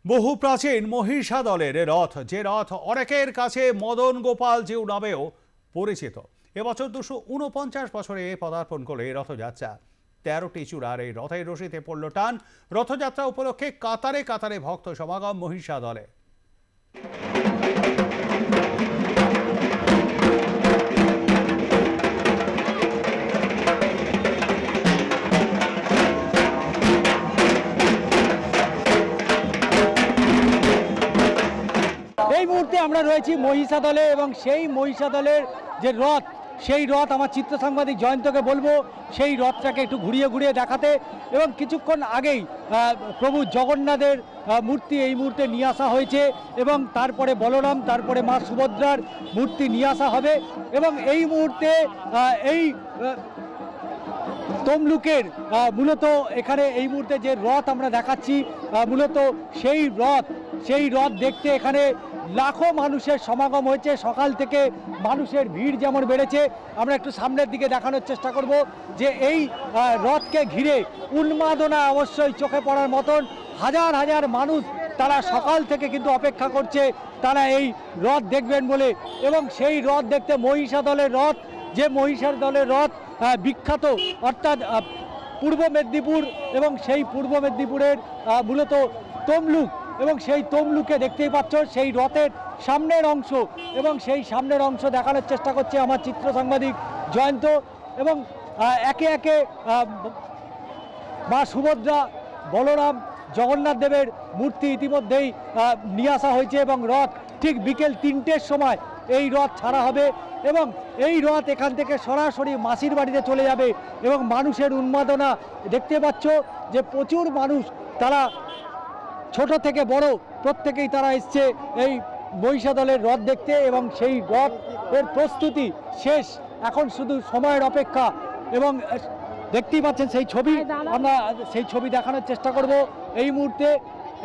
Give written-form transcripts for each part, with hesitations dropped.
বহু প্রাচীন মহিষা দলের রথ, যে রথ অনেকের কাছে মদন গোপাল জিউ নামেও পরিচিত, এবছর 249 বছরে পদার্পণ করে রথযাত্রা। 13টি চূড়ার এই রথের রশিতে পড়ল টান। রথযাত্রা উপলক্ষে কাতারে কাতারে ভক্ত সমাগম মহিষা দলে। এই মুহূর্তে আমরা রয়েছি মহিষা দলে এবং সেই মহিষা দলের যে রথ, সেই রথ আমার চিত্র সাংবাদিক জয়ন্তকে বলবো সেই রথটাকে একটু ঘুরিয়ে ঘুরিয়ে দেখাতে। এবং কিছুক্ষণ আগেই প্রভু জগন্নাথের মূর্তি এই মুহূর্তে নিয়ে আসা হয়েছে এবং তারপরে বলরাম, তারপরে মা সুভদ্রার মূর্তি নিয়ে আসা হবে। এবং এই মুহূর্তে এই তমলুকের মূলত এখানে এই মুহূর্তে যে রথ আমরা দেখাচ্ছি মূলত সেই রথ দেখতে এখানে লাখো মানুষের সমাগম হয়েছে। সকাল থেকে মানুষের ভিড় যেমন বেড়েছে, আমরা একটু সামনের দিকে দেখানোর চেষ্টা করব যে এই রথকে ঘিরে উন্মাদনা অবশ্যই চোখে পড়ার মতন। হাজার হাজার মানুষ তারা সকাল থেকে কিন্তু অপেক্ষা করছে তারা এই রথ দেখবেন বলে। এবং সেই রথ দেখতে মহিষা দলের রথ, যে মহিষা দলের রথ বিখ্যাত, অর্থাৎ পূর্ব মেদিনীপুর এবং সেই পূর্ব মেদিনীপুরের মূলত তমলুক, এবং সেই তমলুকে দেখতেই পাচ্ছ সেই রথের সামনের অংশ, এবং সেই সামনের অংশ দেখানোর চেষ্টা করছে আমার চিত্র সাংবাদিক জয়ন্ত। এবং একে একে মা সুভদ্রা, বলরাম, জগন্নাথ দেবের মূর্তি ইতিমধ্যেই নিয়ে আসা হয়েছে এবং রথ ঠিক বিকেল 3টের সময় এই রথ ছাড়া হবে এবং এই রথ এখান থেকে সরাসরি মাসির বাড়িতে চলে যাবে। এবং মানুষের উন্মাদনা দেখতে পাচ্ছ যে প্রচুর মানুষ, তারা ছোট থেকে বড় প্রত্যেকেই তারা এসছে এই মহিষা দলের রথ দেখতে। এবং সেই রথের প্রস্তুতি শেষ, এখন শুধু সময়ের অপেক্ষা। এবং দেখতেই পাচ্ছেন সেই ছবি, আমরা সেই ছবি দেখানোর চেষ্টা করব এই মুহূর্তে।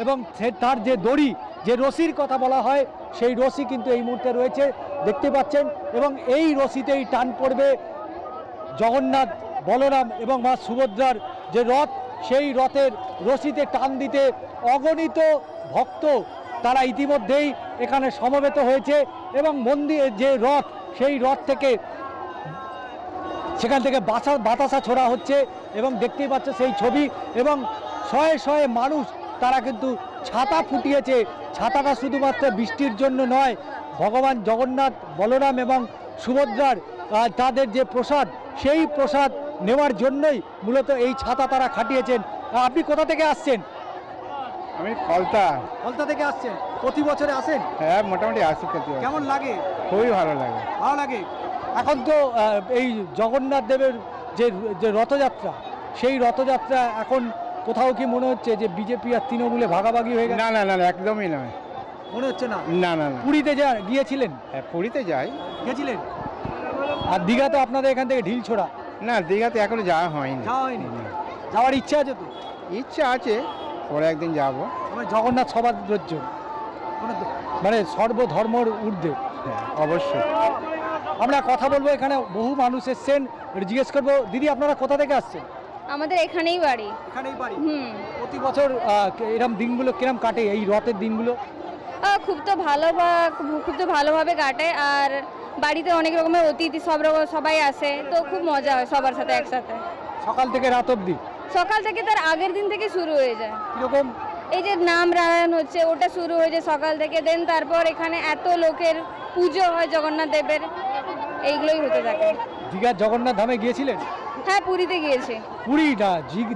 এবং তার যে দড়ি, যে রশির কথা বলা হয়, সেই রশি কিন্তু এই মুহূর্তে রয়েছে দেখতে পাচ্ছেন। এবং এই রশিতেই টান পড়বে জগন্নাথ, বলরাম এবং মা সুভদ্রার যে রথ, সেই রথের রশিতে টান দিতে অগণিত ভক্ত তারা ইতিমধ্যেই এখানে সমবেত হয়েছে। এবং মন্দির যে রথ, সেই রথ থেকে সেখান থেকে বাতাসা ছোড়া হচ্ছে এবং দেখতেই পাচ্ছ সেই ছবি। এবং শয়ে শয়ে মানুষ তারা কিন্তু ছাতা ফুটিয়েছে। ছাতাটা শুধুমাত্র বৃষ্টির জন্য নয়, ভগবান জগন্নাথ, বলরাম এবং সুভদ্রার তাদের যে প্রসাদ, সেই প্রসাদ নেওয়ার জন্যই মূলত এই ছাতা তারা খাটিয়েছেন। আপনি কোথা থেকে আসছেন? আমি কলতা থেকে আসছেন। প্রতি বছরে আসেন? হ্যাঁ, মোটামুটি আসি প্রতি বছর। কেমন লাগে? খুবই ভালো লাগে। ভালো লাগে। এখন তো এই জগন্নাথ দেবের যে রথযাত্রা, সেই রথযাত্রা এখন কোথাও কি মনে হচ্ছে যে বিজেপি আর তৃণমূলে ভাগাভাগি হয়ে গেছে? না না না, একদমই নয়, মনে হচ্ছে না। না না না। পুরীতে গিয়েছিলেন? হ্যাঁ, পুরীতে যাই। গেছিলেন? আর দীঘা তো আপনাদের এখান থেকে ঢিল ছোড়া। না, দীঘাতে এখনো যাওয়া হয়নি। যাওয়ার ইচ্ছা আছে তো? ইচ্ছা আছে, পরে একদিন যাবো। জগন্নাথ সবার রজ্জন, মানে সর্বধর্মর ঊর্ধ্বে। হ্যাঁ, অবশ্যই। আমরা কথা বলবো, এখানে বহু মানুষ এসছেন, জিজ্ঞেস করবো দিদি আপনারা কোথা থেকে আসছেন? আমাদের এখানেই বাড়ি। এখানেই বাড়ি। প্রতি বছর এরকম দিনগুলো কিরম কাটে, এই রথের দিনগুলো? খুব তো ভালোভাবে কাটে। আর বাড়িতে অনেক রকমের অতিথি সবাই আসে, তো খুব মজা হয় সবার সাথে একসাথে। সকাল থেকে রাত অবধি? সকাল থেকে তার আগের দিন থেকে শুরু হয়ে যায়। কিরকম? এই যে নাম রায়ণ হচ্ছে, ওটা শুরু হয়ে যায় সকাল থেকে। দেন তারপর এখানে এত লোকের পুজো হয় জগন্নাথ দেবের, এইগুলোই হতে থাকে। দীঘার জগন্নাথ ধামে গিয়েছিলেন? হ্যাঁ, পুরীতে গিয়েছে। পুরী না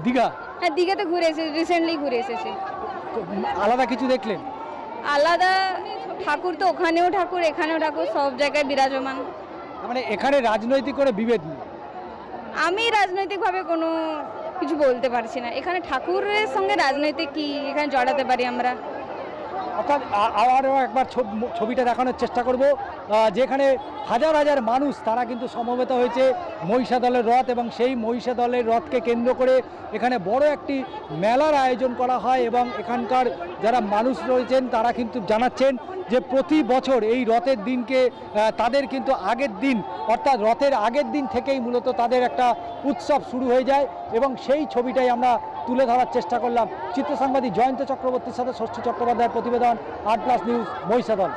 দীঘা? হ্যাঁ, দীঘাতে ঘুরে এসেছি, রিসেন্টলি ঘুরে এসেছি। আলাদা কিছু দেখলেন? আলাদা ঠাকুর তো ওখানেও ঠাকুর, এখানেও ঠাকুর, সব জায়গায় বিরাজমান। মানে এখানে রাজনৈতিক করে বিভেদ নেই? আমি রাজনৈতিকভাবে কোনো কিছু বলতে পারছি না। এখানে ঠাকুরের সঙ্গে রাজনৈতিক কি এখানে জড়াতে পারি আমরা? অর্থাৎ আবারও একবার ছবিটা দেখানোর চেষ্টা করব, যেখানে হাজার হাজার মানুষ তারা কিন্তু সমবেত হয়েছে মহিষা দলের রথ। এবং সেই মহিষা দলের রথকে কেন্দ্র করে এখানে বড় একটি মেলার আয়োজন করা হয়। এবং এখানকার যারা মানুষ রয়েছেন তারা কিন্তু জানাচ্ছেন যে প্রতি বছর এই রথের দিনকে তাদের কিন্তু আগের দিন, অর্থাৎ রথের আগের দিন থেকেই মূলত তাদের একটা উৎসব শুরু হয়ে যায়। এবং সেই ছবিটাই আমরা তুলে ধরার চেষ্টা করলাম। চিত্র সাংবাদিক জয়ন্ত চক্রবর্তীর সাথে ষষ্ঠী চট্টোপাধ্যায়ের প্রতিবেদন, 8+ নিউজ, মহিষাদল।